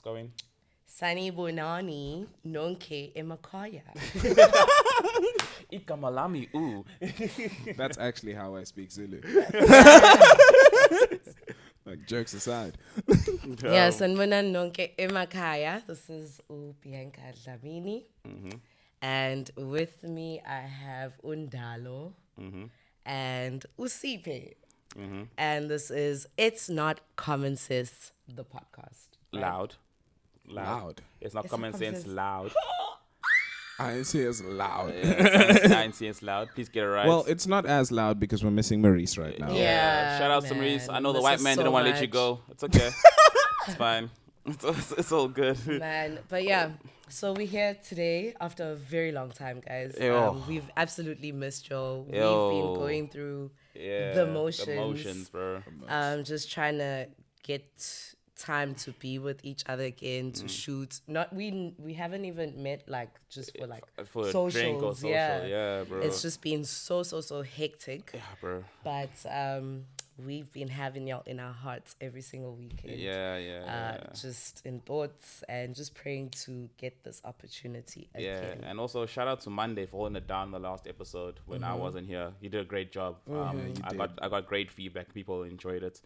going? Sanibonani nonke emakhaya. Ikamalami, ooh. That's actually how I speak Zulu. Like, jokes aside. Yeah, sanibonani nonke emakhaya. This is Bianca Dlamini. And with me I have Ndalo and Siphe. And this is It's Not Common Sense, the podcast. Right? Loud. It's not It's common not common sense, sense. loud. I didn't say it's loud. I ain't saying it's loud. Please get it right. Well, it's not as loud because we're missing Maurice right now. Yeah, Shout out to man. Maurice. I know the This white is man so didn't want to let you much. go. It's okay. It's fine. It's all good. Man, but yeah, so we're here today after a very long time, guys. Yo. We've absolutely missed y'all. We've Yo. been going through Yeah. the motions. The motions, bro. Just trying to get time to be with each other again to shoot. Not we haven't even met like just for like For a socials. drink or social. Yeah, bro. It's just been so hectic. Yeah, bro. But we've been having y'all in our hearts every single weekend. Yeah. Just in thoughts and just praying to get this opportunity Yeah, again. and also shout out to Monday for holding it down the last episode when I wasn't here. He did a great job. I got great feedback. People enjoyed it.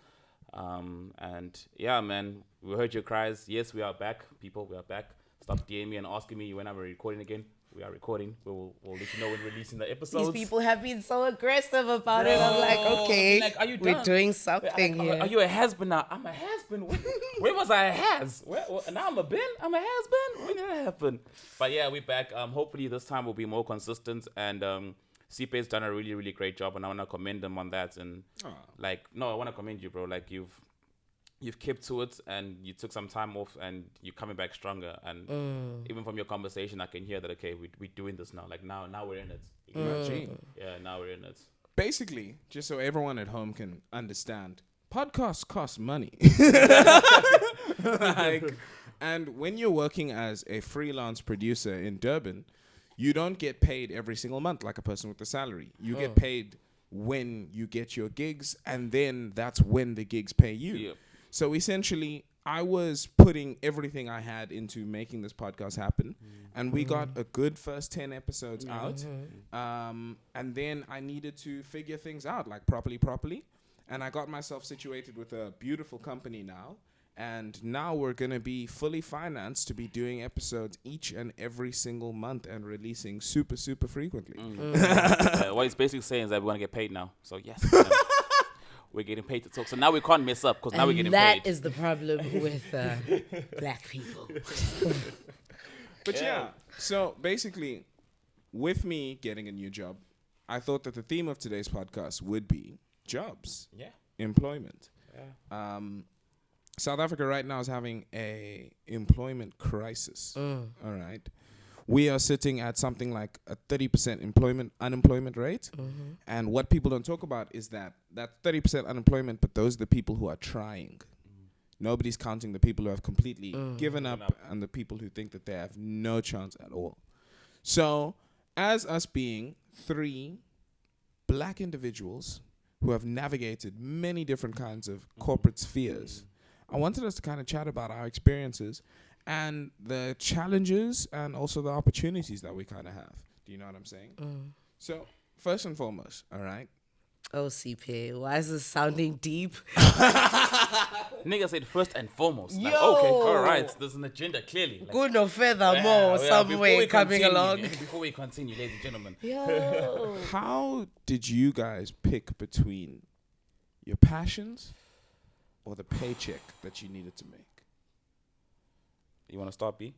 And yeah, man, we heard your cries. Yes, we are back. People, we are back. Stop DMing me and asking me when I'm recording again. We are recording. We'll let you know when releasing the episodes. These people have been so aggressive about it. I'm like, okay, Like, are you we're done? doing something I'm here. like, are you a has-been now? I'm a has-been. Where was I a has? Now I'm a bin? I'm a has-been? When did that happen? But yeah, we're back. Hopefully this time we'll be more consistent. And Siphe's done a really, really great job. And I want to commend them on that. And I want to commend you, bro. Like, you've kept to it and you took some time off and you're coming back stronger. And even from your conversation, I can hear that, okay, we're doing this now. Like, now we're in it. Yeah, now we're in it. Basically, just so everyone at home can understand, podcasts cost money. And when you're working as a freelance producer in Durban, you don't get paid every single month like a person with a salary. You get paid when you get your gigs, and then that's when the gigs pay you. Yep. So essentially, I was putting everything I had into making this podcast happen, and we got a good first 10 episodes out. And then I needed to figure things out, like properly. And I got myself situated with a beautiful company now. And now we're going to be fully financed to be doing episodes each and every single month and releasing super frequently. What he's basically saying is that we're going to get paid now. So, yes. We're getting paid to talk. So now we can't mess up because now we're getting paid. That is the problem with black people. But yeah, so basically, with me getting a new job, I thought that the theme of today's podcast would be jobs, employment. Yeah. South Africa right now is having a employment crisis. All right. We are sitting at something like a 30% unemployment rate. And what people don't talk about is that 30% unemployment, but those are the people who are trying. Nobody's counting the people who have completely given up and the people who think that they have no chance at all. So, as us being three black individuals who have navigated many different kinds of corporate spheres, I wanted us to kind of chat about our experiences and the challenges and also the opportunities that we kind of have. Do you know what I'm saying? So, first and foremost, all right? Oh, CP, why is this sounding deep? Nigga said first and foremost. Like, Yo! okay, all right. There's an agenda, clearly. Like, Good no furthermore, some before way we coming continue- along. Before we continue, ladies and gentlemen. Yo. How did you guys pick between your passions or the paycheck that you needed to make? You want to start, B?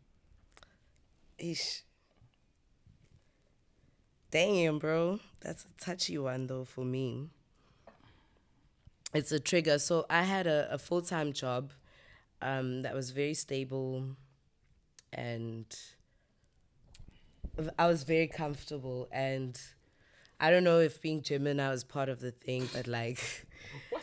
Ish. Damn, bro. That's a touchy one, though, for me. It's a trigger. So I had a full-time job that was very stable, and I was very comfortable. And I don't know if being Gemini was part of the thing, but like... What?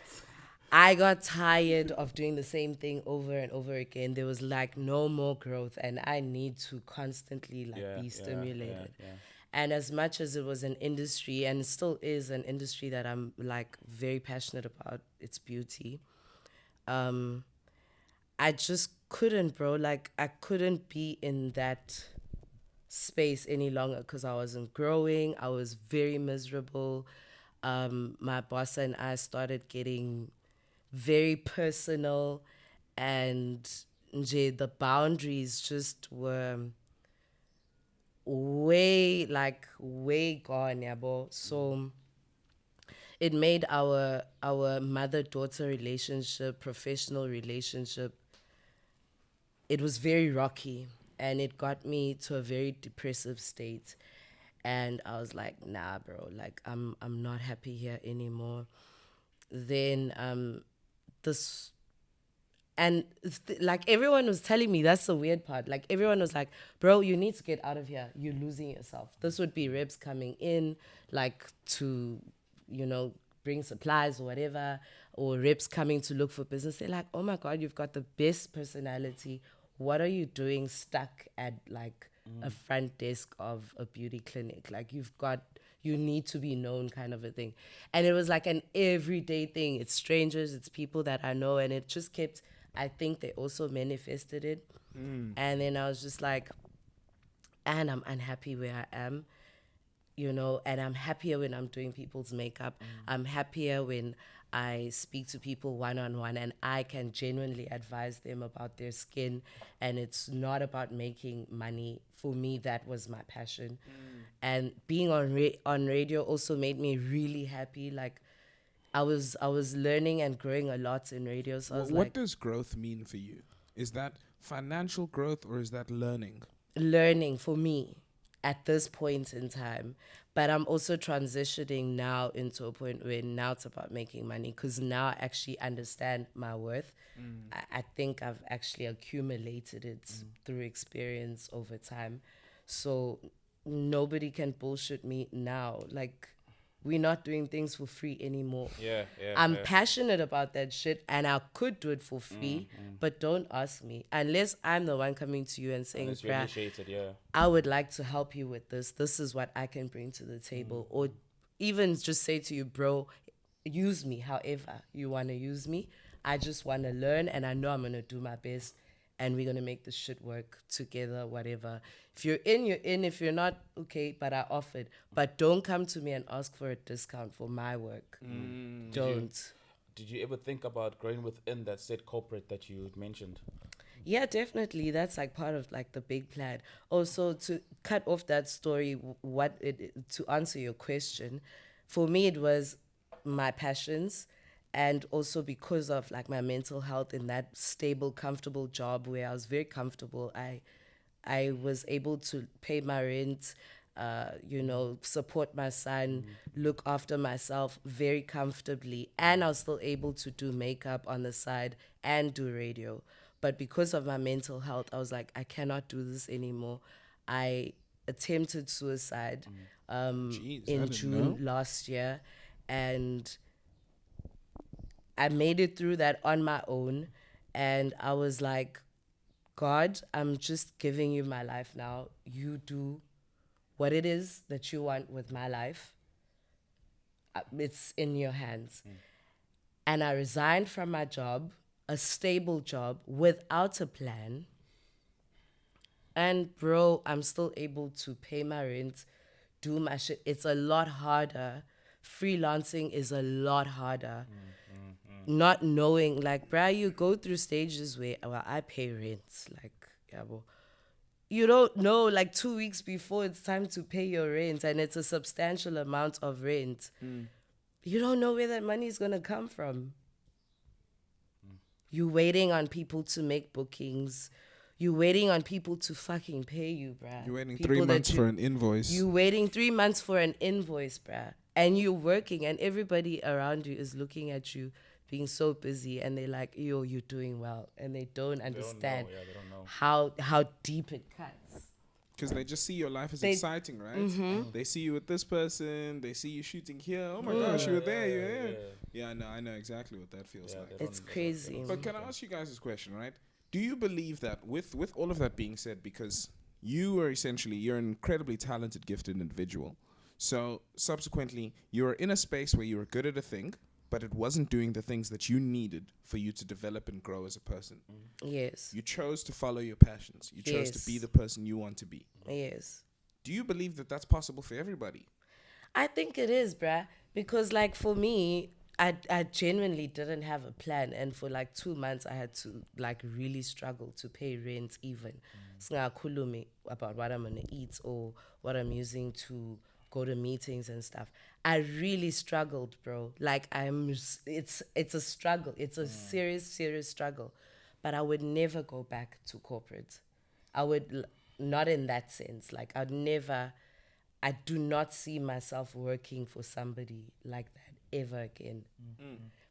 I got tired of doing the same thing over and over again. There was like no more growth, and I need to constantly be stimulated. Yeah. And as much as it was an industry, and it still is an industry that I'm like very passionate about, its beauty, I just couldn't, bro. Like, I couldn't be in that space any longer because I wasn't growing. I was very miserable. My boss and I started getting very personal, and the boundaries just were way gone, yabo. So it made our mother-daughter relationship, professional relationship, it was very rocky, and it got me to a very depressive state. And I was like, nah, bro, like I'm not happy here anymore. Then this and like everyone was telling me, that's the weird part. Like everyone was like, bro, you need to get out of here. You're losing yourself. This would be reps coming in, like to, bring supplies or whatever, or reps coming to look for business. They're like, oh my God, you've got the best personality. What are you doing stuck at like a front desk of a beauty clinic? Like you need to be known, kind of a thing. And it was like an everyday thing. It's strangers, it's people that I know, and it just kept, I think they also manifested it. And then I was just like, and I'm unhappy where I am, and I'm happier when I'm doing people's makeup. I'm happier when I speak to people one-on-one and I can genuinely advise them about their skin, and it's not about making money. For me, that was my passion. And being on radio also made me really happy. Like I was learning and growing a lot in radio. So I was what does growth mean for you? Is that financial growth or is that learning? Learning for me at this point in time. But I'm also transitioning now into a point where now it's about making money, because now I actually understand my worth. I think I've actually accumulated it through experience over time. So nobody can bullshit me now. Like, we're not doing things for free anymore. I'm passionate about that shit, and I could do it for free, but don't ask me. Unless I'm the one coming to you and saying, bruh, I would like to help you with this. This is what I can bring to the table. Or even just say to you, bro, use me however you want to use me. I just want to learn, and I know I'm going to do my best, and we're going to make this shit work together, whatever. If you're in, you're in. If you're not, okay, but I offered. But don't come to me and ask for a discount for my work. Don't. Did you ever think about growing within that said corporate that you mentioned? Yeah, definitely. That's like part of like the big plan. Also, to cut off that story, to answer your question, for me it was my passions, and also because of like my mental health in that stable, comfortable job where I was very comfortable. I was able to pay my rent, support my son, look after myself very comfortably, and I was still able to do makeup on the side and do radio. But because of my mental health, I was like, I cannot do this anymore. I attempted suicide in June last year, and I made it through that on my own. And I was like, God, I'm just giving you my life now. You do what it is that you want with my life. It's in your hands. And I resigned from my job, a stable job, without a plan. And bro, I'm still able to pay my rent, do my shit. It's a lot harder. Freelancing is a lot harder. Not knowing, like, bruh, you go through stages where, well, I pay rent, like, yeah, well, you don't know, like 2 weeks before it's time to pay your rent, and it's a substantial amount of rent. You don't know where that money is going to come from. You're waiting on people to make bookings. You're waiting on people to fucking pay you, bruh. You're waiting 3 months for an invoice. You're waiting 3 months for an invoice, bruh. And you're working, and everybody around you is looking at you being so busy, and they're like, yo, you're doing well. And they don't understand they don't know. how deep it cuts. Because they just see your life as exciting, right? They see you with this person. They see you shooting here. Oh my gosh, you were there. You're here. Yeah, I know exactly what that feels like. It's crazy. But can I ask you guys this question, right? Do you believe that with all of that being said, because you're an incredibly talented, gifted individual. So subsequently, you're in a space where you're good at a thing, but it wasn't doing the things that you needed for you to develop and grow as a person. Yes. You chose to follow your passions. You chose to be the person you want to be. Yes. Do you believe that that's possible for everybody? I think it is, bruh. Because, like, for me, I genuinely didn't have a plan. And for, like, 2 months, I had to, like, really struggle to pay rent even. Singakhulumi about what I'm going to eat or what I'm using to go to meetings and stuff. I really struggled, bro. Like, it's a struggle. It's a serious struggle. But I would never go back to corporate. I would, not in that sense. Like, I do not see myself working for somebody like that ever again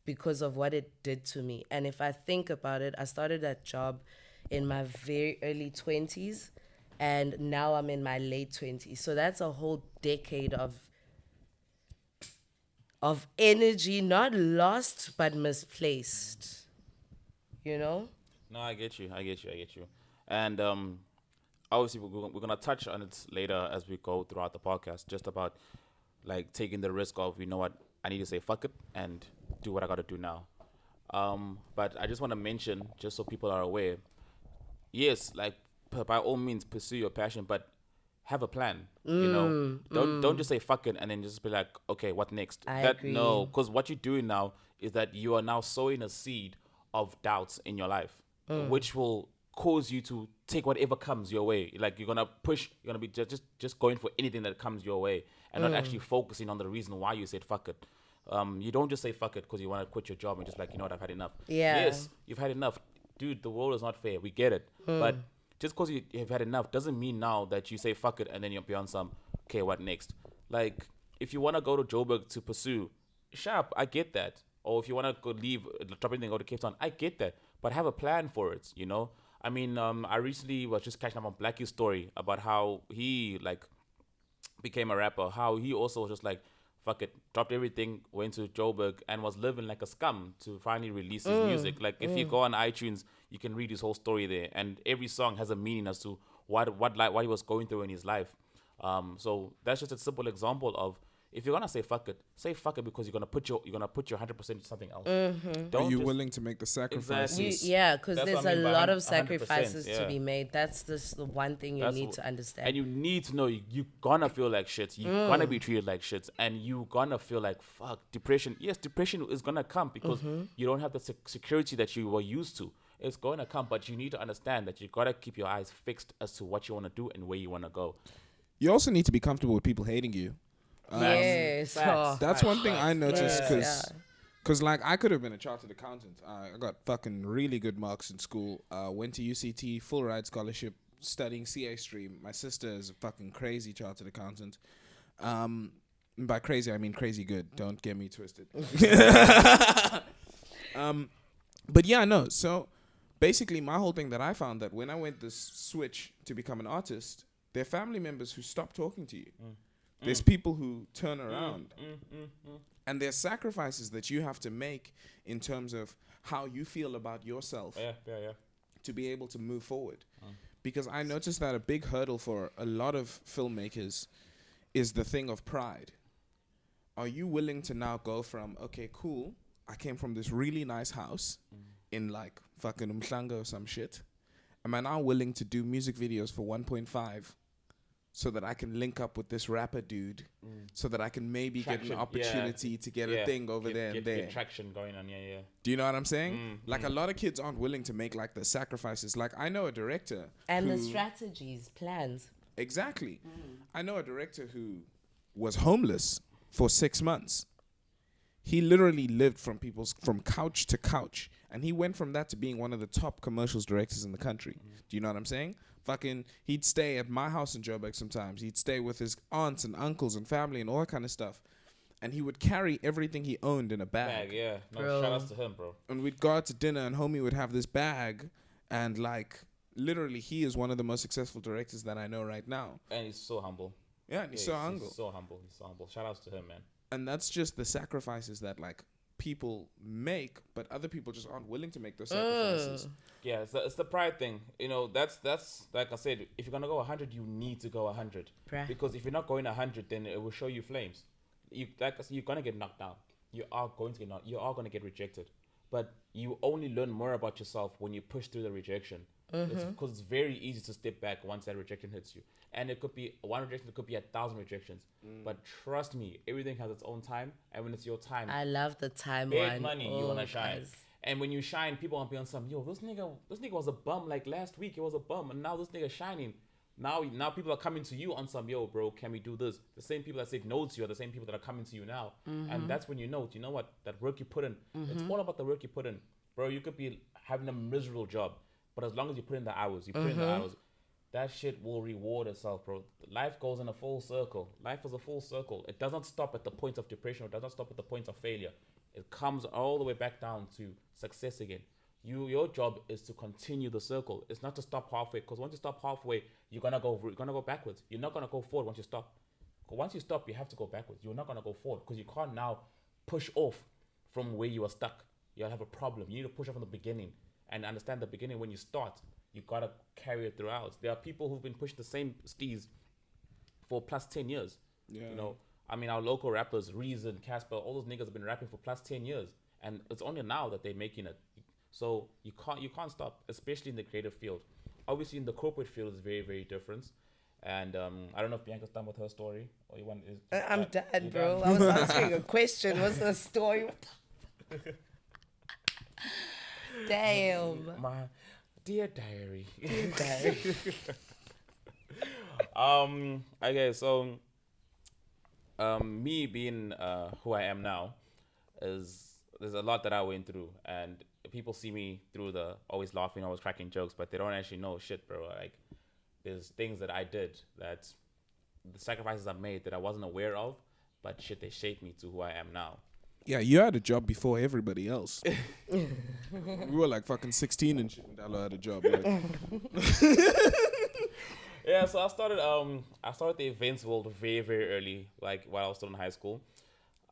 because of what it did to me. And if I think about it, I started that job in my very early 20s and now I'm in my late 20s. So that's a whole decade of energy, not lost, but misplaced. You know? No, I get you. And obviously, we're going to touch on it later as we go throughout the podcast, just about, like, taking the risk of, you know what, I need to say fuck it and do what I got to do now. But I just want to mention, just so people are aware, yes, like, by all means, pursue your passion, but have a plan. You know, don't just say fuck it and then just be like, okay, what next? I agree. No, because what you're doing now is that you are now sowing a seed of doubts in your life, which will cause you to take whatever comes your way. Like, you're gonna be just going for anything that comes your way and not actually focusing on the reason why you said fuck it. You don't just say fuck it because you want to quit your job and just like, you know what, I've had enough. Yeah. Yes, you've had enough. Dude, the world is not fair. We get it. But just because you've had enough doesn't mean now that you say fuck it and then you're beyond some, okay, what next? Like, if you want to go to Joburg to pursue, sharp, I get that. Or if you want to go leave, drop anything, go to Cape Town, I get that. But have a plan for it, you know? I mean, I recently was just catching up on Blackie's story about how he, like, became a rapper. How he also was just like, fuck it, dropped everything, went to Joburg, and was living like a scum to finally release his music. Like, if you go on iTunes, you can read his whole story there. And every song has a meaning as to what he was going through in his life. So that's just a simple example of, if you're gonna say fuck it because you're gonna put your 100% into something else. Are you willing to make the sacrifices? Exactly. Yeah, because That's there's what I a mean by lot of 100%, sacrifices to yeah. be made. That's the one thing you need to understand. And you need to know you're gonna feel like shit. You're gonna be treated like shit. And you're gonna feel like, fuck, depression. Yes, depression is gonna come because you don't have the security that you were used to. It's going to come, but you need to understand that you gotta keep your eyes fixed as to what you want to do and where you want to go. You also need to be comfortable with people hating you. Yes. Facts. That's one thing I noticed Yes, because like I could have been a chartered accountant. I got fucking really good marks in school. Went to UCT, full ride scholarship, studying CA stream. My sister is a fucking crazy chartered accountant. By crazy, I mean crazy good. Don't get me twisted. But yeah, no. So basically, my whole thing that I found that when I went this switch to become an artist, there are family members who stop talking to you. There's people who turn around. And there's sacrifices that you have to make in terms of how you feel about yourself to be able to move forward. Because I noticed that a big hurdle for a lot of filmmakers is the thing of pride. Are you willing to now go from, okay, cool, I came from this really nice house in like fucking Umhlanga or some shit. Am I now willing to do music videos for 1.5 so that I can link up with this rapper dude so that I can maybe get an opportunity to get a thing over there and there. Get traction going on, yeah. Do you know what I'm saying? Like a lot of kids aren't willing to make like the sacrifices. Like I know a director and the strategies, plans. Exactly. I know a director who was homeless for 6 months. He literally lived from couch to couch. And he went from that to being one of the top commercials directors in the country. Do you know what I'm saying? Fucking, he'd stay at my house in Joburg sometimes. He'd stay with his aunts and uncles and family and all that kind of stuff. And he would carry everything he owned in a bag. Yeah. No, shout outs to him, bro. And we'd go out to dinner and homie would have this bag. And like, literally, he is one of the most successful directors that I know right now. And he's so humble. Yeah, and he's so humble. He's so humble. Shout outs to him, man. And that's just the sacrifices that like people make, but other people just aren't willing to make those sacrifices. Yeah, it's the pride thing. You know, that's like I said, if you're gonna go 100, you need to go 100. Because if you're not going 100, then it will show you flames. You're gonna get knocked down. you are going to get rejected. But you only learn more about yourself when you push through the rejection. Because it's very easy to step back once that rejection hits you. And it could be one rejection, it could be 1,000 rejections. But trust me, everything has its own time. And when it's your time, I love the time big one. money, you want to shine. Guys. And when you shine, people won't be on some, yo, this nigga was a bum like last week. He was a bum. And now this nigga shining. Now people are coming to you on some, yo, bro, can we do this? The same people that said no to you are the same people that are coming to you now. And that's when you know what? That work you put in. It's all about the work you put in. Bro, you could be having a miserable job, but as long as you put in the hours, that shit will reward itself, bro. Life goes in a full circle. Life is a full circle. It does not stop at the point of depression. It does not stop at the point of failure. It comes all the way back down to success again. Your job is to continue the circle. It's not to stop halfway, because once you stop halfway, you're gonna go backwards. You're not gonna go forward once you stop. Once you stop, you have to go backwards. You're not gonna go forward because you can't now push off from where you are stuck. You'll have a problem. You need to push off from the beginning and understand the beginning. When you start, you gotta carry it throughout. There are people who've been pushing the same steez for plus 10 years. Yeah. You know, I mean, our local rappers, Reason, Casper, all those niggas have been rapping for plus 10 years, and it's only now that they're making it. So you can't stop, especially in the creative field. Obviously, in the corporate field, it's very, very different. And I don't know if Bianca's done with her story, or you want. I'm done, bro. I was answering a question. What's the story? What the Damn. My dear diary. Dear diary. Okay, so me being who I am now there's a lot that I went through, and people see me through the always laughing, always cracking jokes, but they don't actually know shit, bro. Like, there's things that I did, that the sacrifices I made that I wasn't aware of, but shit, they shaped me to who I am now. Yeah, you had a job before everybody else. We were like fucking 16 and shit. Ndalo had a job. Like. Yeah, so I started the events world very, very early, like while I was still in high school.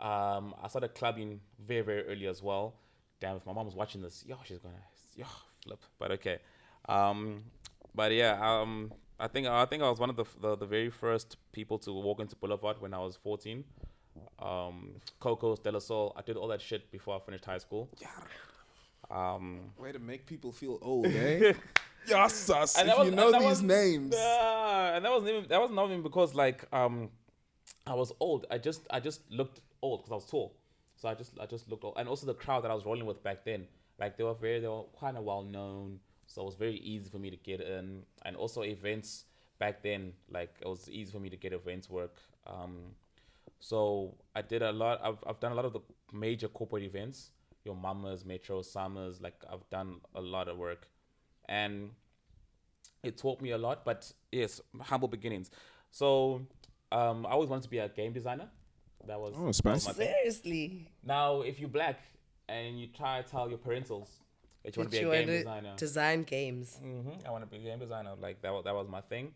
I started clubbing very, very early as well. Damn, if my mom was watching this, she's gonna flip. But okay. But yeah, I think I was one of the very first people to walk into Boulevard when I was 14. Coco's, De La Soul, I did all that shit before I finished high school. Way to make people feel old, eh? Yes, if you know these names. And that wasn't even because like I was old. I just looked old because I was tall. So I just looked old. And also the crowd that I was rolling with back then, like they were kind of well known. So it was very easy for me to get in. And also events back then, like it was easy for me to get events work. So I did a lot. I've done a lot of the major corporate events, your Mamas, Metro, Summers. Like I've done a lot of work, and it taught me a lot. But yes, humble beginnings. So I always wanted to be a game designer. That was my thing. Seriously. Now, if you're black and you try to tell your parentals that you want to be a game designer, design games. I want to be a game designer. Like that was my thing,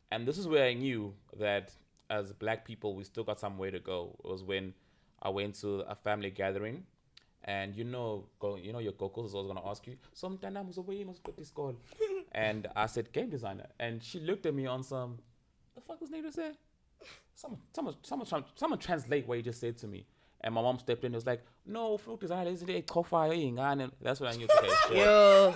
and this is where I knew that as black people we still got some way to go. It was when I went to a family gathering, and your Gokos is always gonna ask you, "Sometimes where you must go to school," and I said game designer, and she looked at me on some, the fuck was nigga say? Someone translate what he just said to me. And my mom stepped in and was like, "No, fruit designer isn't it coffee?" And that's what I knew. Okay, Yo.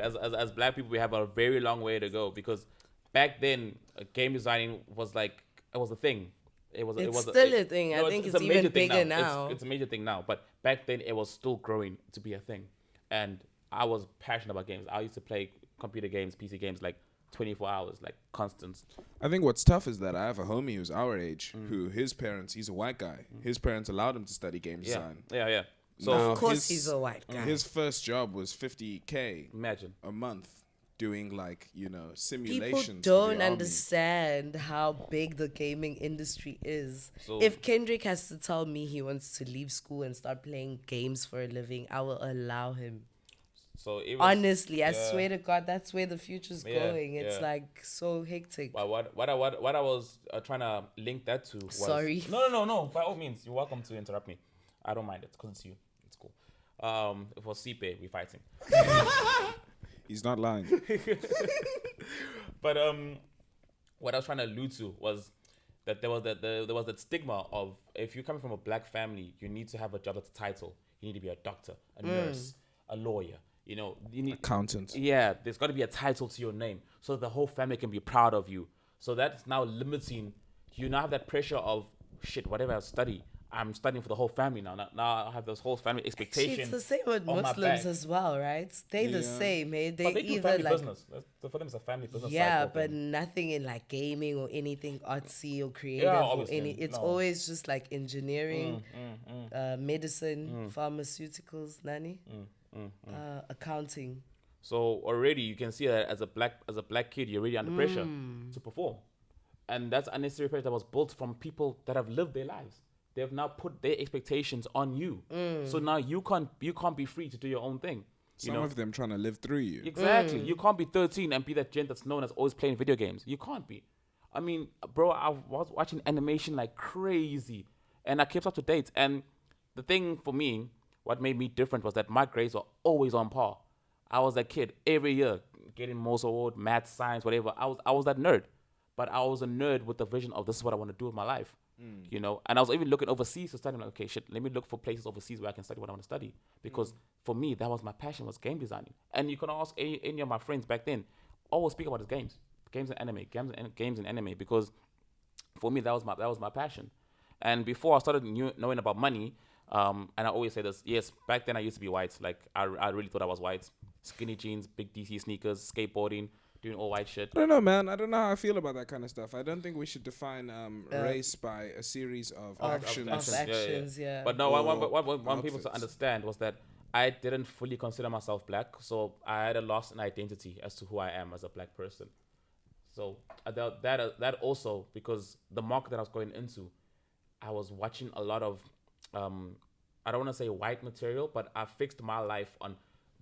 As black people, we have a very long way to go, because back then, game designing was like, it was a thing. It's still a thing. I think it's even bigger now. It's a major thing now. But back then, it was still growing to be a thing. And I was passionate about games. I used to play computer games, PC games, like 24 hours, like constant. I think what's tough is that I have a homie who's our age, who his parents, he's a white guy. His parents allowed him to study game design. Yeah. So of course he's a white guy. His first job was $50K. Imagine. A month, doing like, simulations. People don't understand how big the gaming industry is. So if Kendrick has to tell me he wants to leave school and start playing games for a living, I will allow him. So honestly, I swear to God, that's where the future's going. It's like so hectic. But what I was trying to link that to was... Sorry. No. By all means, you're welcome to interrupt me. I don't mind it because it's you. It's cool. For Siphe, we're fighting. He's not lying. But what I was trying to allude to was that there was that stigma of if you're coming from a black family, you need to have a job that's a title. You need to be a doctor, a nurse, a lawyer. You know, you need accountant. Yeah, there's got to be a title to your name so the whole family can be proud of you. So that's now limiting. You now have that pressure of shit. Whatever I study, I'm studying for the whole family now. Now I have this whole family expectation. Actually, it's the same with Muslims as well, right? They the same. Eh? But they do either family like business. For them, it's a family business. Yeah, but nothing in like gaming or anything artsy or creative or any. It's always just like engineering, medicine, pharmaceuticals, nani, accounting. So already you can see that as a black kid, you're already under pressure to perform, and that's unnecessary pressure that was built from people that have lived their lives. They've now put their expectations on you. So now you can't be free to do your own thing. Some of them trying to live through you. Exactly. You can't be 13 and be that gent that's known as always playing video games. You can't be. I mean, bro, I was watching animation like crazy, and I kept up to date. And the thing for me, what made me different was that my grades were always on par. I was that kid every year getting most award, math, science, whatever. I was that nerd, but I was a nerd with the vision of this is what I want to do with my life. You know, and I was even looking overseas to study. I'm like, okay, shit, let me look for places overseas where I can study what I want to study. Because for me, that was my passion, was game designing. And you can ask any of my friends back then, always speak about his games and anime, because for me, that was my passion. And before I started knowing about money, and I always say this, yes, back then I used to be white. Like, I really thought I was white. Skinny jeans, big DC sneakers, skateboarding, doing all white shit. I don't know, man. I don't know how I feel about that kind of stuff. I don't think we should define race by a series of actions. Yeah. But no, what I want people to understand was that I didn't fully consider myself black, so I had a loss in identity as to who I am as a black person. So that also, because the market that I was going into, I was watching a lot of, I don't want to say white material, but I fixed my life on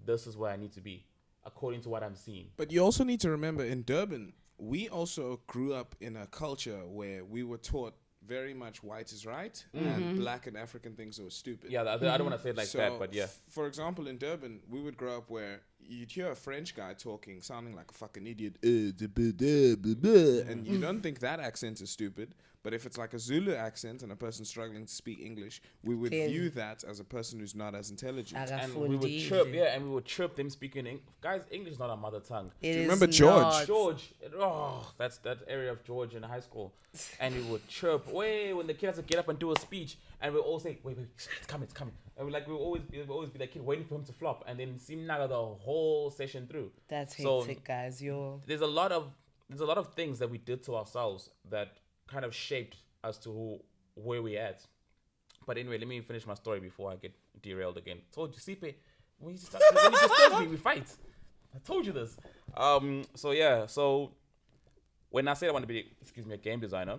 this is where I need to be, according to what I'm seeing. But you also need to remember, in Durban, we also grew up in a culture where we were taught very much white is right and black and African things are stupid. Yeah, I don't want to say it like that, but yeah. For example, in Durban, we would grow up where you'd hear a French guy talking, sounding like a fucking idiot, and you don't think that accent is stupid. But if it's like a Zulu accent and a person struggling to speak English, we would view that as a person who's not as intelligent. And we would chirp, and we would chirp them speaking English. Guys, English is not our mother tongue. Do you remember George? Not. George, that's that area of George in high school. And we would chirp, when the kid has to get up and do a speech, and we all say, wait, it's coming. And we would always be that kid waiting for him to flop, and then seem like the whole session through. That's hectic, guys. There's a lot of things that we did to ourselves that kind of shaped as to where we at. But anyway, let me finish my story before I get derailed again. Told you, Siphe, when you disturb me, we fight. I told you this. So when I said I want to be, a game designer,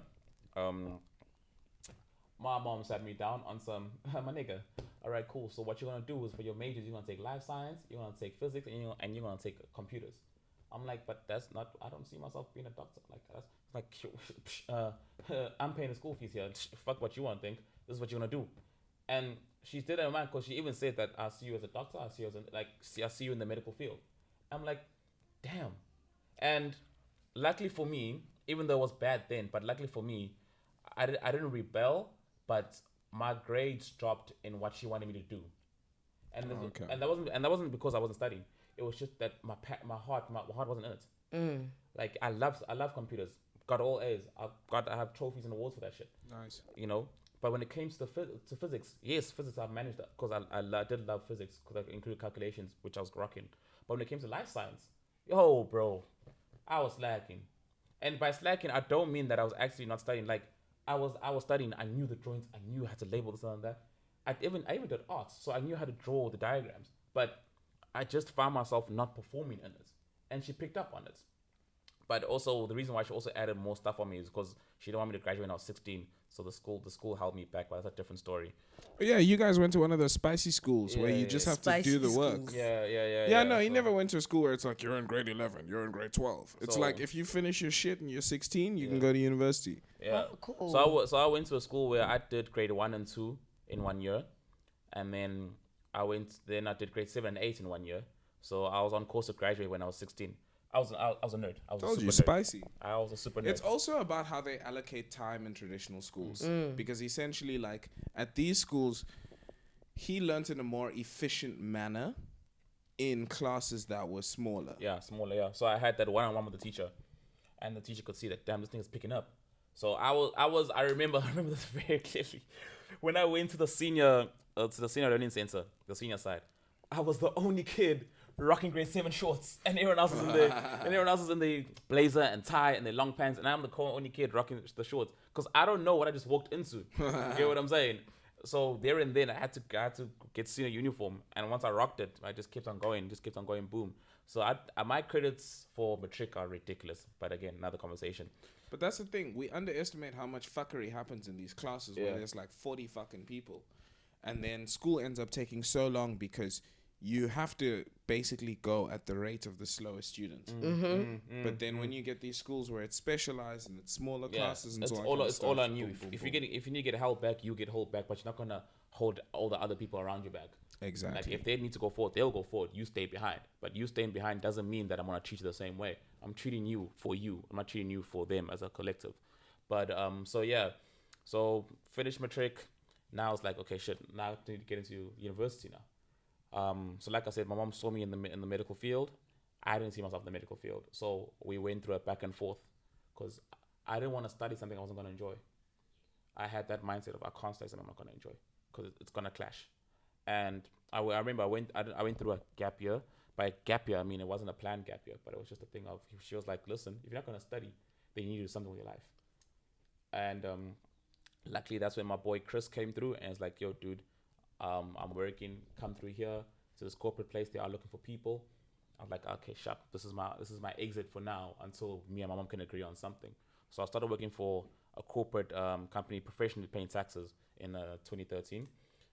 my mom sat me down on some, my nigga, all right, cool. So what you're going to do is for your majors, you're going to take life science, you're going to take physics, and you're going to take computers. I'm like, but that's not, I don't see myself being a doctor. Like, that's like, I'm paying the school fees here. Fuck what you want to think. This is what you're going to do. And she did it in mind because she even said that I see you as a doctor. I see you in the medical field. I'm like, damn. And luckily for me, even though it was bad then, but luckily for me, I didn't rebel, but my grades dropped in what she wanted me to do. And that wasn't because I wasn't studying. It was just that my heart wasn't in it. Like I love computers. Got all A's. I have trophies and awards for that shit. Nice. You know. But when it came to physics, yes, physics I managed that because I did love physics because I included calculations, which I was rocking. But when it came to life science, bro, I was slacking. And by slacking, I don't mean that I was actually not studying. Like I was studying. I knew the drawings. I knew how to label this and that. I even did art, so I knew how to draw the diagrams. But I just found myself not performing in it, and she picked up on it. But also the reason why she also added more stuff on me is because she didn't want me to graduate when I was 16. So the school held me back, but that's a different story. But yeah, you guys went to one of those spicy schools where you just have to do the work. Yeah. No, you never went to a school where it's like you're in grade 11, you're in grade 12. It's like if you finish your shit and you're 16, you can go to university. Yeah. Oh, cool. So I went to a school where I did grade 1 and 2 in 1 year, and then I did grade 7 and 8 in 1 year. So I was on course to graduate when I was 16. I was a nerd. I was Told a you, super nerd. spicy. I was a super nerd. It's also about how they allocate time in traditional schools. Because essentially, like, at these schools, he learnt in a more efficient manner in classes that were smaller. Yeah, smaller, yeah. So I had that one-on-one with the teacher, and the teacher could see that, damn, this thing is picking up. So I remember this very clearly. When I went to the senior learning center, the senior side, I was the only kid rocking grade 7 shorts, and everyone else is in the blazer and tie and the long pants, and I'm the only kid rocking the shorts because I don't know what I just walked into. You get what I'm saying? So there and then I had to get senior uniform, and once I rocked it, I just kept on going, boom. So my credits for matric are ridiculous, but again, another conversation. But that's the thing, we underestimate how much fuckery happens in these classes where there's like 40 fucking people, and then school ends up taking so long because you have to basically go at the rate of the slowest student. But then when you get these schools where it's specialized and it's smaller classes and it's so on, it's all on you. If you need to get held back, you get held back, but you're not gonna hold all the other people around you back. Exactly. Like if they need to go forward, they'll go forward. You stay behind, but you staying behind doesn't mean that I'm gonna treat you the same way. I'm treating you for you. I'm not treating you for them as a collective. But so finish matric. Now it's like, okay, shit. Now I need to get into university now. So like I said, my mom saw me in the medical field. I didn't see myself in the medical field. So we went through a back and forth because I didn't want to study something I wasn't going to enjoy. I had that mindset of I can't study something I'm not going to enjoy because it's going to clash. And I remember I went through a gap year. By gap year, I mean, it wasn't a planned gap year, but it was just a thing of, she was like, listen, if you're not going to study, then you need to do something with your life. And luckily, that's when my boy Chris came through and it's like, yo, dude, I'm working, come through here to this corporate place. They are looking for people. I was like, okay, sharp. This is my exit for now until me and my mom can agree on something. So I started working for a corporate company, professionally paying taxes in 2013.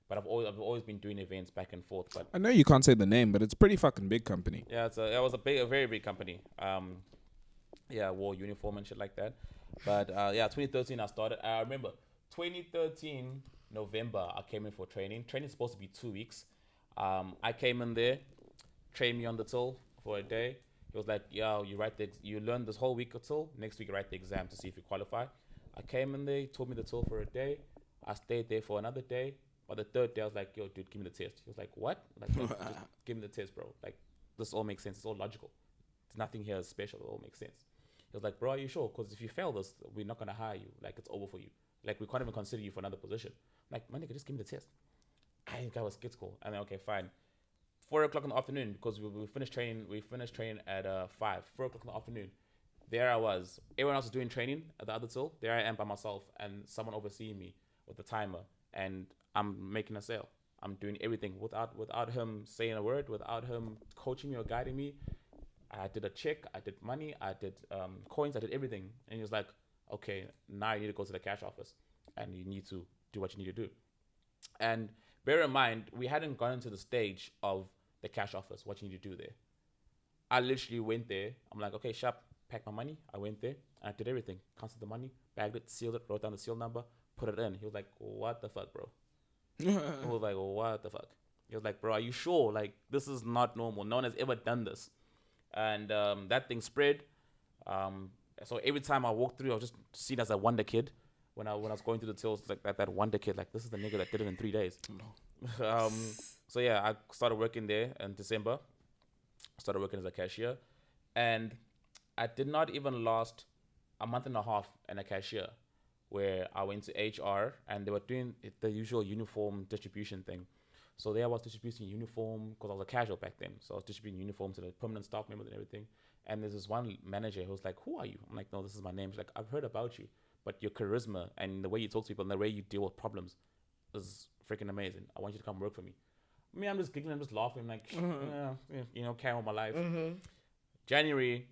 But I've always been doing events back and forth. But I know you can't say the name, but it's a pretty fucking big company. Yeah, it was a very big company. Wore uniform and shit like that. But 2013 I started. I remember 2013 November I came in for training. Training's supposed to be 2 weeks. I came in there, trained me on the till for a day. It was like, yo, you learn this whole week of till. Next week you write the exam to see if you qualify. I came in there, taught me the till for a day. I stayed there for another day. By the third day, I was like, yo, dude, give me the test. He was like, what? Like, just give me the test, bro. Like, this all makes sense. It's all logical. There's nothing here special. It all makes sense. He was like, bro, are you sure? Because if you fail this, we're not going to hire you. Like, it's over for you. Like, we can't even consider you for another position. I'm like, man, nigga, just give me the test. I think I was skeptical. And then, okay, fine. 4 o'clock in the afternoon, because we finished training. We finished training at 5. 4 o'clock in the afternoon. There I was. Everyone else was doing training at the other till. There I am by myself and someone overseeing me with the timer. And I'm making a sale. I'm doing everything without him saying a word, without him coaching me or guiding me. I did a check, I did money, I did coins, I did everything. And he was like, okay, now you need to go to the cash office and you need to do what you need to do. And bear in mind, we hadn't gotten to the stage of the cash office, what you need to do there. I literally went there. I'm like, okay, sharp, pack my money. I went there and I did everything. Counted the money, bagged it, sealed it, wrote down the seal number, put it in. He was like, what the fuck, bro? I was like, what the fuck? He was like, bro, are you sure? Like, this is not normal. No one has ever done this. And that thing spread. So every time I walked through, I was just seen as a wonder kid. When I was going through the tills, like that wonder kid, like, this is the nigga that did it in 3 days. So yeah, I started working there in December. I started working as a cashier. And I did not even last a month and a half in a cashier, where I went to HR and they were doing the usual uniform distribution thing. So there I was distributing uniform because I was a casual back then. So I was distributing uniforms to the permanent staff members and everything. And there's this one manager who was like, who are you? I'm like, no, this is my name. She's like, I've heard about you, but your charisma and the way you talk to people and the way you deal with problems is freaking amazing. I want you to come work for me. I mean, I'm just giggling, I'm just laughing. I'm like, carry on my life. January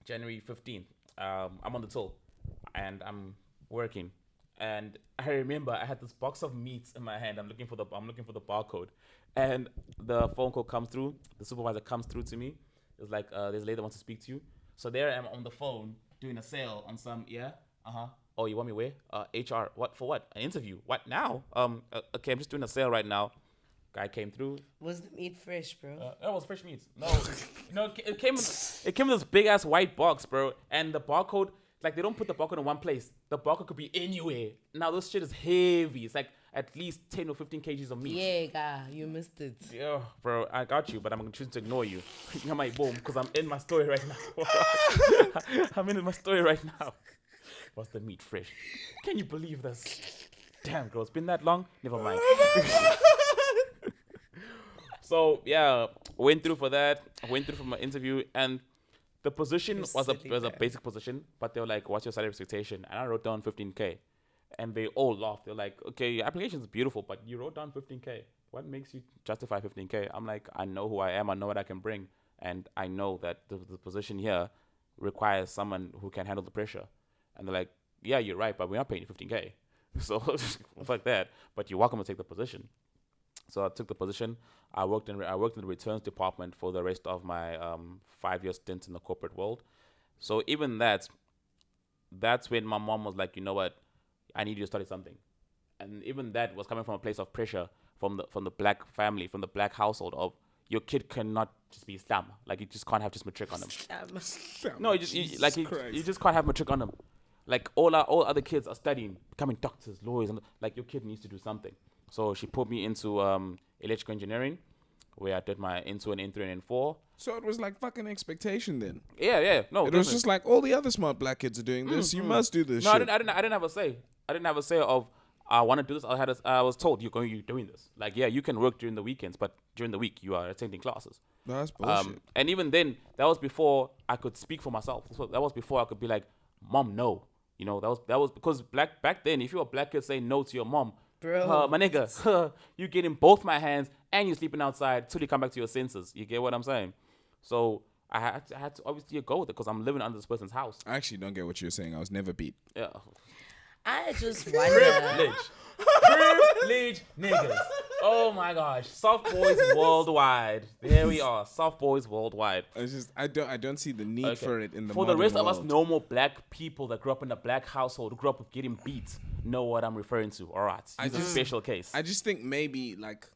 15th, I'm on the till and I'm working, and I remember I had this box of meats in my hand. I'm looking for the barcode, and the phone call comes through. The supervisor comes through to me. It's like, there's a lady that wants to speak to you. So there I am on the phone doing a sale on some Oh, you want me where? HR. What for? What? An interview? What now? Okay, I'm just doing a sale right now. Guy came through. Was the meat fresh, bro? It was fresh meat. No, it came in this big ass white box, bro. And the barcode, like they don't put the barcode in one place. The barcode could be anywhere. Now this shit is heavy. It's like at least 10 or 15 kgs of meat. Yeah, guy, you missed it. Yeah, bro, I got you, but I'm choosing to ignore you. I'm like, boom, because I'm in my story right now. I'm in my story right now. Was the meat fresh? Can you believe this? Damn, girl, it's been that long? Never mind. So, yeah, went through for that. I went through for my interview, and the position was a basic position, but they were like, what's your salary expectation? And I wrote down 15K. And they all laughed. They're like, okay, your application is beautiful, but you wrote down 15K. What makes you justify 15K? I'm like, I know who I am. I know what I can bring. And I know that the position here requires someone who can handle the pressure. And they're like, yeah, you're right, but we're not paying you 15K. So fuck that. But you're welcome to take the position. So I took the position. I worked in the returns department for the rest of my 5-year stint in the corporate world. So even that's when my mom was like, you know what, I need you to study something. And even that was coming from a place of pressure from the black family, from the black household of your kid cannot just be Islam. Like you just can't have just matric on him. No, you just can't have matric on him. Like all other kids are studying, becoming doctors, lawyers, and like your kid needs to do something. So she put me into electrical engineering, where I did my N2 and N3 and N4. So it was like fucking expectation then. Yeah. No, it was just like all the other smart black kids are doing this. You must do this. No, shit. I didn't have a say. I didn't have a say of I want to do this. I was told you're doing this. Like you can work during the weekends, but during the week you are attending classes. That's bullshit. And even then, that was before I could speak for myself. So that was before I could be like, Mom, no. You know, that was because back then, if you were a black kid saying no to your mom, bro, my nigga, you get in both my hands and you're sleeping outside till you come back to your senses. You get what I'm saying? So I had to obviously go with it because I'm living under this person's house. I actually don't get what you're saying. I was never beat. Yeah. I just wonder. Privilege niggas. Oh my gosh. Soft boys worldwide. There we are. Soft boys worldwide. I don't see the need for it in the For the rest world. of us normal black people that grew up in a black household, who grew up with getting beat, know what I'm referring to. All right. It's a special case. I just think maybe like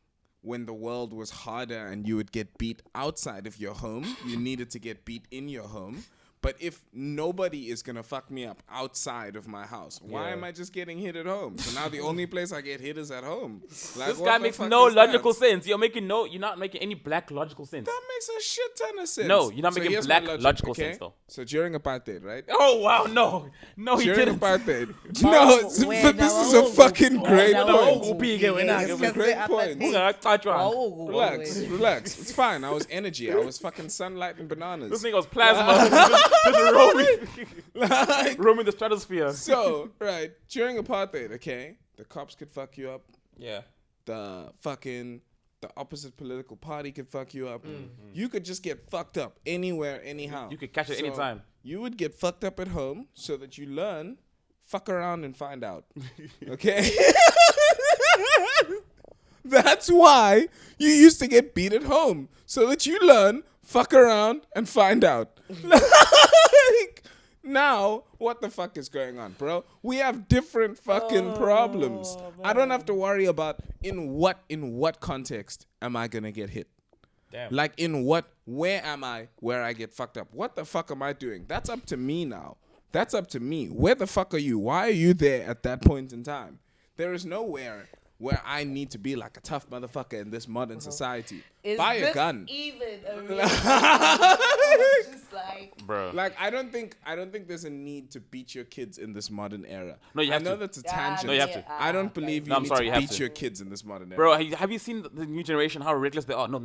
when the world was harder and you would get beat outside of your home, you needed to get beat in your home. But if nobody is going to fuck me up outside of my house, why am I just getting hit at home? So now the only place I get hit is at home. Like, this guy makes no logical sense. You're not making any black logical sense. That makes a shit ton of sense. No, you're not making black logical sense though. So during apartheid, right? Oh wow, no, he during didn't. Apartheid. No, but this is a fucking great point. It's a great point. Relax. It's fine. I was energy. I was fucking sunlight and bananas. This nigga was plasma. Just roaming the stratosphere. So, right, during apartheid, okay, the cops could fuck you up. Yeah. The opposite political party could fuck you up. You could just get fucked up anywhere, anyhow. You could catch it anytime. You would get fucked up at home so that you learn, fuck around and find out. Okay? That's why you used to get beat at home, so that you learn, fuck around and find out. Like, now, what the fuck is going on, bro? We have different fucking problems. Man. I don't have to worry about in what context am I gonna get hit. Damn. Like where am I where I get fucked up? What the fuck am I doing? That's up to me now. That's up to me. Where the fuck are you? Why are you there at that point in time? There is nowhere where I need to be like a tough motherfucker in this modern society. Buy a gun. Even just like, bro. Like I don't think there's a need to beat your kids in this modern era. No, you have to. I know that's a tangent. No, you have to. I don't believe you need to beat your kids in this modern era. Bro, have you seen the new generation, how reckless they are? No.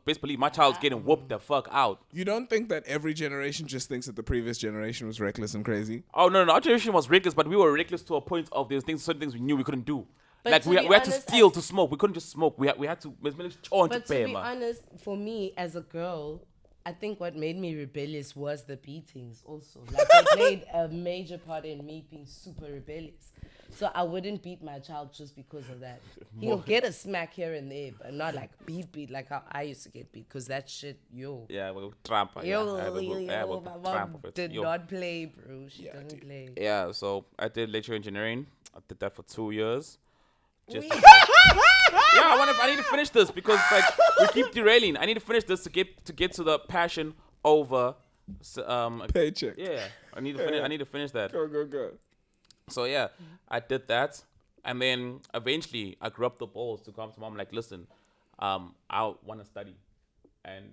Best believe my child's getting whooped the fuck out. You don't think that every generation just thinks that the previous generation was reckless and crazy? Oh, no. Our generation was reckless, but we were reckless to a point of certain things we knew we couldn't do. But like we had to steal to smoke. We couldn't just smoke. We had to. But to be honest, for me as a girl, I think what made me rebellious was the beatings. Also, like they played a major part in me being super rebellious. So I wouldn't beat my child just because of that. He'll get a smack here and there, but not like beat like how I used to get beat. Because that shit, Yeah, well, tramp. My mom did not play, bro. She didn't play. Yeah, so I did electrical engineering. I did that for 2 years. I need to finish this because like we keep derailing. I need to finish this to get to the passion over Paycheck. Yeah, I need to finish that. Go. So yeah, I did that, and then eventually I grew up the balls to come to mom like, listen, I want to study, and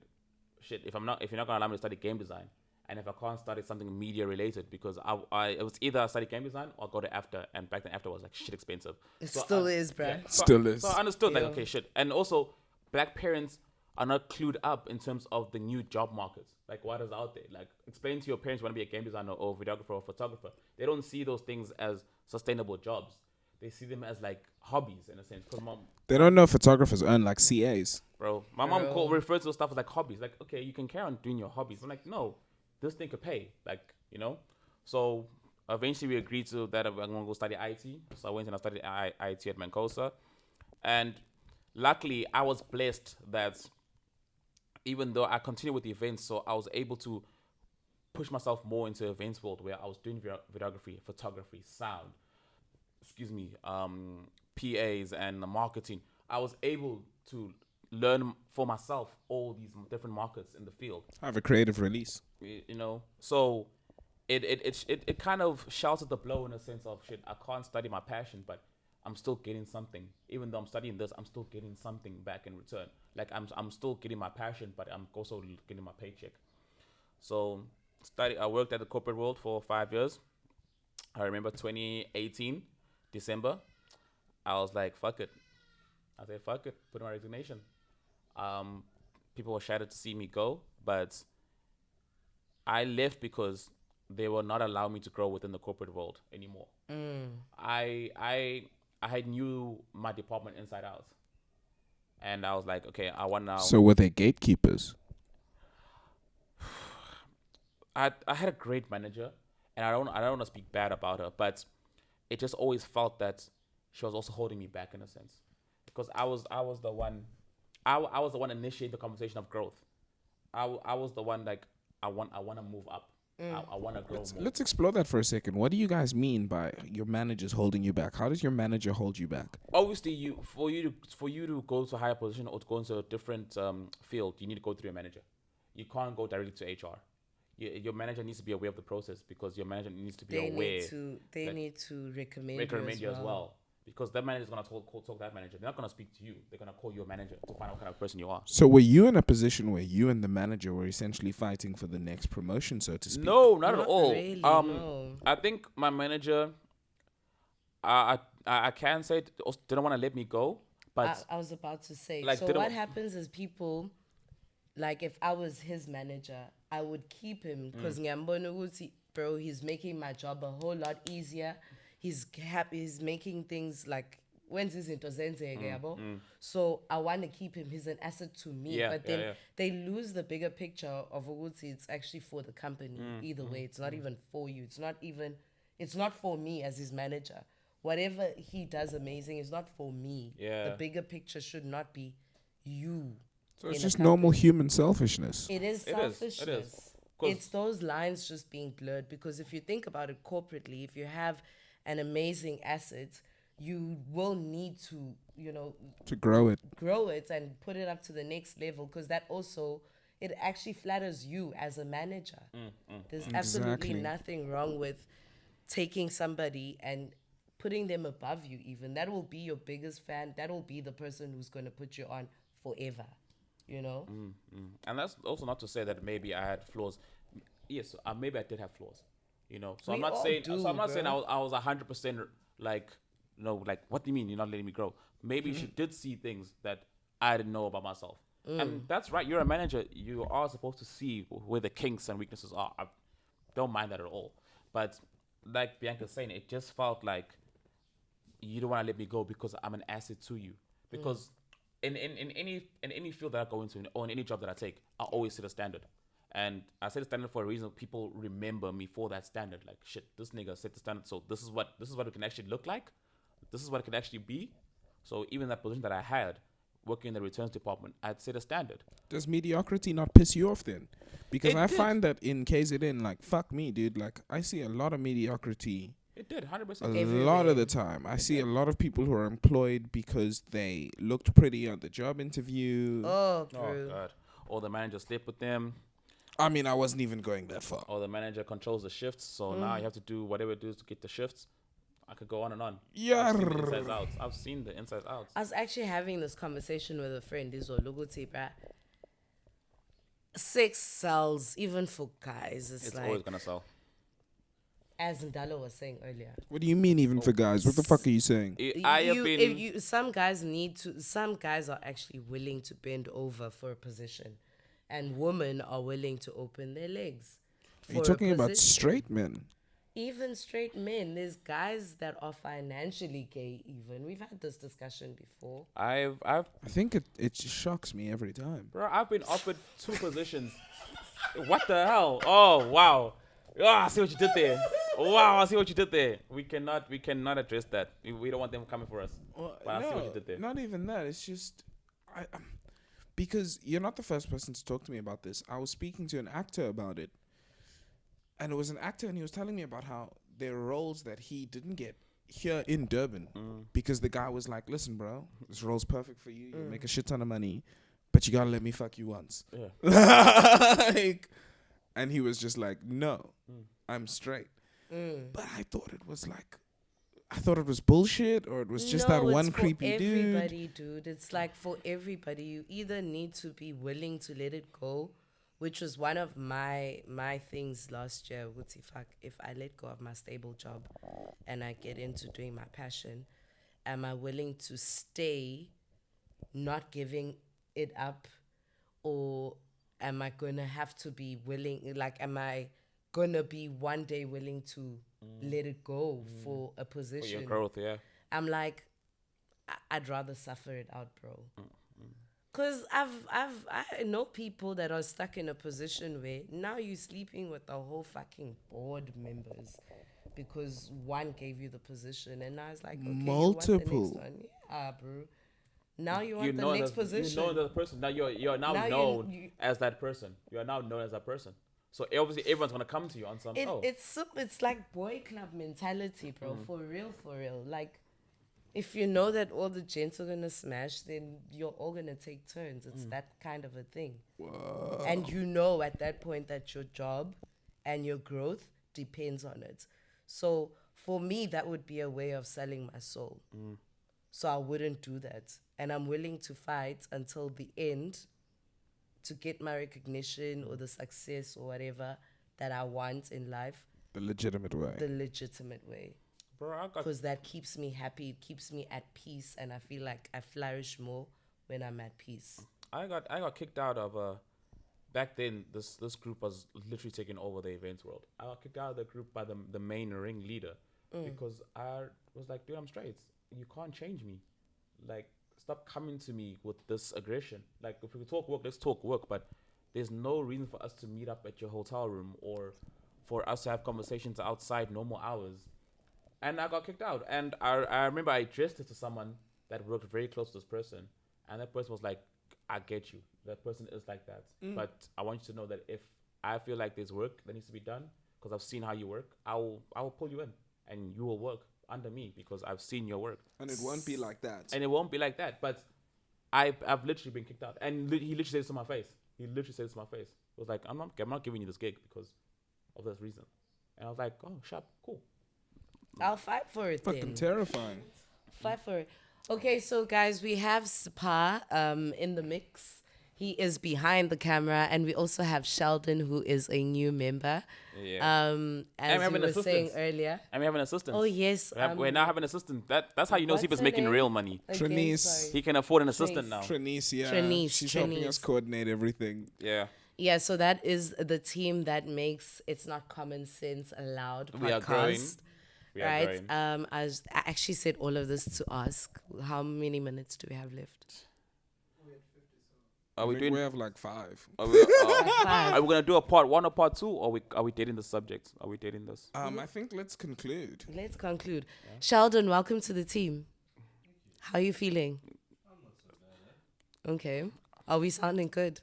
shit, if you're not gonna allow me to study game design, and if I can't study something media related, because it was either I study game design or go to after, and back then after was like shit expensive. It still is, bruh. Yeah, Still is. So I understood like, okay, shit, and also black parents are not clued up in terms of the new job markets. Like, what is out there? Like, explain to your parents you want to be a game designer or videographer or photographer. They don't see those things as sustainable jobs. They see them as, like, hobbies, in a sense. Because They don't know photographers earn, like, CAs. Bro, my mom refers to those stuff as, like, hobbies. Like, okay, you can carry on doing your hobbies. I'm like, no, this thing could pay. Like, you know? So, eventually we agreed to that I'm going to go study IT. So, I went and I studied IT at Mancosa. And luckily, I was blessed that even though I continued with the events, so I was able to push myself more into the events world where I was doing videography, photography, sound, PAs and the marketing. I was able to learn for myself all these different markets in the field. Have a creative release. You know, so it kind of sheltered the blow in a sense of shit. I can't study my passion, but I'm still getting something. Even though I'm studying this, I'm still getting something back in return. Like I'm still getting my passion, but I'm also getting my paycheck. So I worked at the corporate world for 5 years. I remember 2018, December. I was like, fuck it. I said, fuck it. Put in my resignation. People were shattered to see me go, but I left because they will not allow me to grow within the corporate world anymore. I had knew my department inside out. And I was like, okay, I want now. So were they gatekeepers? I had a great manager, and I don't want to speak bad about her, but it just always felt that she was also holding me back in a sense, because I was the one initiating the conversation of growth. I was the one like I want to move up. I want to grow more. Let's explore that for a second. What do you guys mean by your manager's holding you back? How does your manager hold you back? Obviously, for you to go to a higher position or to go into a different field, you need to go through your manager. You can't go directly to HR. Your manager needs to be aware of the process, because your manager needs to be aware. They need to recommend you as well. Because that manager is going to talk that manager. They're not going to speak to you. They're going to call your manager to find out what kind of person you are. So were you in a position where you and the manager were essentially fighting for the next promotion, so to speak? No, not at all. Really, no. I think my manager, I can say, didn't want to let me go. But I was about to say. Like, so what happens is people, like if I was his manager, I would keep him because bro, he's making my job a whole lot easier. He's happy. He's making things like when's his into So I want to keep him. He's an asset to me. But then they lose the bigger picture of it's actually for the company. Either way, it's not even for you. It's not for me as his manager. Whatever he does amazing is not for me. The bigger picture should not be you. So it's just normal human selfishness. It is selfishness. It's those lines just being blurred, because if you think about it corporately, if you have an amazing asset, you will need to, to grow it and put it up to the next level, because that also, it actually flatters you as a manager. There's absolutely nothing wrong with taking somebody and putting them above you even. That will be your biggest fan. That will be the person who's going to put you on forever, And that's also not to say that maybe I had flaws. Yes, maybe I did have flaws. So I'm not saying I was 100% like, what do you mean you're not letting me grow? Maybe she did see things that I didn't know about myself. And that's right. You're a manager. You are supposed to see where the kinks and weaknesses are. I don't mind that at all. But like Bianca's saying, it just felt like you don't want to let me go because I'm an asset to you. Because in any field that I go into or in any job that I take, I always set a standard. And I set a standard for a reason. People remember me for that standard. Like, shit, this nigga set the standard. So this is what it can actually look like. This is what it can actually be. So even that position that I had, working in the returns department, I'd set a standard. Does mediocrity not piss you off then? Because I find that in KZN, like, fuck me, dude. Like, I see a lot of mediocrity It did, 100%. A Everywhere. lot of the time. I see a lot of people who are employed because they looked pretty on the job interview. Oh, Oh, bro. God. Or the manager slept with them. I mean, I wasn't even going that far. Or the manager controls the shifts. So now you have to do whatever it is to get the shifts. I could go on and on. Yeah. I've seen the insides out. I was actually having this conversation with a friend. This was bruh. Sex sells even for guys. It's like, always gonna sell. as Ndalo was saying earlier. What do you mean, even for guys? What the fuck are you saying? I have been. Some guys some guys are actually willing to bend over for a position, and women are willing to open their legs. Are you for a talking about position. straight men? Even straight men, there's guys that are financially gay. Even we've had this discussion before. I've I think it just shocks me every time. Bro, I've been offered 2 positions. What the hell? Oh, wow. Oh, I see what you did there. Wow, I see what you did there. We cannot address that. We don't want them coming for us. Well, But I see what you did there. not even that. It's just, because you're not the first person to talk to me about this. I was speaking to an actor about it, and it was an actor, and he was telling me about how there are roles that he didn't get here in Durban because the guy was like, "Listen, bro, this role's perfect for you. You make a shit ton of money, but you gotta let me fuck you once." Yeah. Like, and he was just like, "No, I'm straight." But I thought it was bullshit, or it was just that No, one it's creepy for dude. everybody, dude. It's like for everybody. You either need to be willing to let it go, which was one of my things last year. If I let go of my stable job and I get into doing my passion, am I willing to stay, not giving it up, or am I gonna have to be willing? Like, am I gonna be one day willing to let it go for a For position? your growth, yeah. I'm like, I'd rather suffer it out, bro. Cause I know people that are stuck in a position where now you're sleeping with the whole fucking board members because one gave you the position, and now it's like, okay, Multiple. You want the next one. Yeah, bro. Now you want the next position. You know the person. Now you're now Now known as that person. You are now known as that person. So obviously everyone's gonna come to you on some. It's like boy club mentality, bro. For real. Like, if you know that all the gents are gonna smash, then you're all gonna take turns. It's that kind of a thing. Whoa. And you know at that point that your job and your growth depends on it. So for me, that would be a way of selling my soul. So I wouldn't do that. And I'm willing to fight until the end to get my recognition or the success or whatever that I want in life. The legitimate way. The legitimate way. Bro, Because that keeps me happy. It keeps me at peace. And I feel like I flourish more when I'm at peace. I got kicked out of back then. This group was literally taking over the events world. I got kicked out of the group by the main ring leader because I was like, dude, I'm straight. You can't change me. Like, stop coming to me with this aggression. Like, if we talk work, let's talk work. But there's no reason for us to meet up at your hotel room or for us to have conversations outside normal hours. And I got kicked out. And I remember I addressed it to someone that worked very close to this person. And that person was like, I get you. That person is like that. But I want you to know that if I feel like there's work that needs to be done, because I've seen how you work, I will pull you in. And you will work under me because I've seen your work. And it won't be like that. And it won't be like that. But I've literally been kicked out. And he literally said it to my face. He was like, I'm not giving you this gig because of this reason. And I was like, oh, sharp, cool. I'll fight for it Fucking then. terrifying. Fight for it. Okay, so guys, we have Siphe in the mix. He is behind the camera, and we also have Sheldon, who is a new member. Yeah. As we were saying earlier. And we have an assistant. Oh yes. We now have an assistant. That's how you know what's Siphe's her making name? real money. Again, Trinice. sorry. He can afford an assistant now. Trinice, yeah. Trinice, She's helping us Trinice. coordinate everything. Yeah. Yeah, so that is the team that makes It's Not Common Sense Allowed We are growing. podcast. We are Right. growing. I actually said all of this to ask how many minutes do we have left? Are we I think doing? we have like 5. Are we, Five. are we gonna do a part 1 or part 2, or are we dating the subject? Are we dating this? I think let's conclude. Let's conclude. Sheldon, welcome to the team. How are you feeling? Okay. Are we sounding good?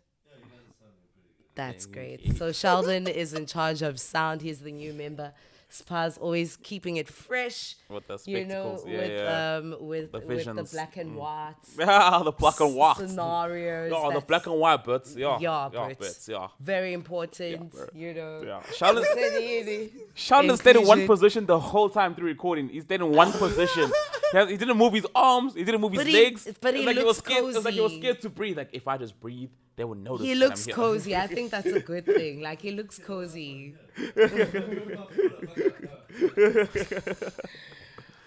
That's great. So Sheldon is in charge of sound. He's the new member. Spa's always keeping it fresh. With the You know, spectacles, with the visions. black and whites. Yeah, the black and white Scenarios. Oh, the that's black and white bits. Yeah, Brits. bits. Yeah. Very important, bro. you know. Yeah. Sheldon Inclusion. stayed in one position the whole time through recording. He stayed in one position. He didn't move his arms. He didn't move his legs. But he It's like looks scared. It's like he was cozy. scared to breathe. Like if I just breathe, they would notice. He that looks I'm here. cozy. I think that's a good thing. Like, he looks cozy.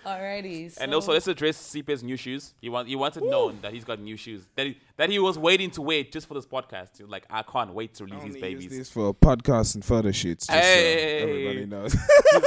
Alrighty. So And also, let's address Siphe's new shoes. He wanted known that he's got new shoes. That he was waiting to wear just for this podcast. He was like, I can't wait to release these Only babies. use these for podcasts and photo shoots. Just Hey. so everybody knows.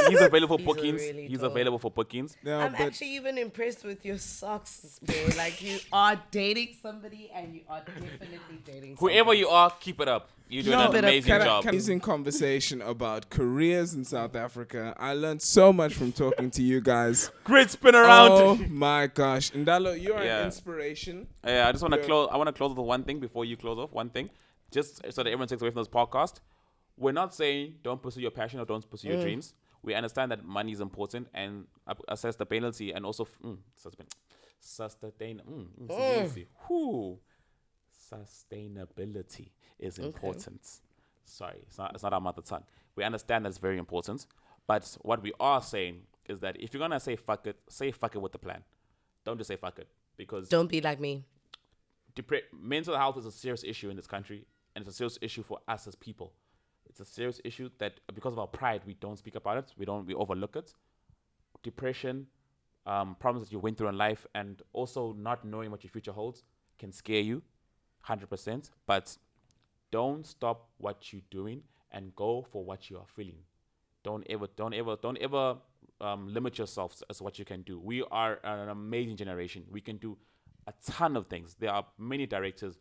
He's available for These are bookings. really He's dope. available for bookings. No, I'm but actually even impressed with your socks, babe. Like, you are dating somebody and you are definitely dating somebody. Whoever you are, keep it up. You're doing an amazing job. Amazing conversation about careers in South Africa. I learned so much from talking to you guys. Great spin around. Oh my gosh, Ndalo, you are Yeah. an inspiration. Yeah, I just want to Yeah. close. I want to close with one thing before you close off. One thing, just so that everyone takes away from this podcast. We're not saying don't pursue your passion or don't pursue your dreams. We understand that money is important and assess the penalty and also sustainability is important. Sorry, it's not our mother tongue. We understand that's very important, but what we are saying is that if you're gonna say fuck it with the plan. Don't just say fuck it because Don't be like me. mental health is a serious issue in this country, and it's a serious issue for us as people. It's a serious issue that because of our pride, we don't speak about it. We overlook it. Depression, problems that you went through in life, and also not knowing what your future holds can scare you, 100%. But don't stop what you're doing and go for what you are feeling. Don't ever limit yourself as what you can do. We are an amazing generation. We can do a ton of things. There are many directors,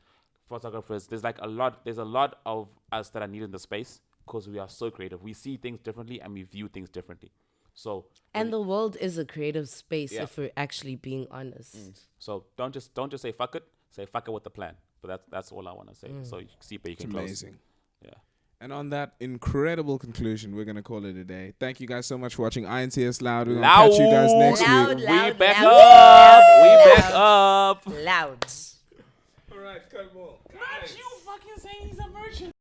photographers. There's a lot of us that are needed in the space because we are so creative. We see things differently and we view things differently. So And the world is a creative space Yeah. if we're actually being honest. so don't just say fuck it. Say fuck it with the plan. But that's all I want to say. So Siphe, you It's can close. amazing. Yeah. And on that incredible conclusion, we're going to call it a day. Thank you guys so much for watching INTS Loud. We're going to catch you guys next Loud, week. loud, We back loud, up. We loud. back up. Loud. All right, cut ball. Not you fucking saying he's a merchant.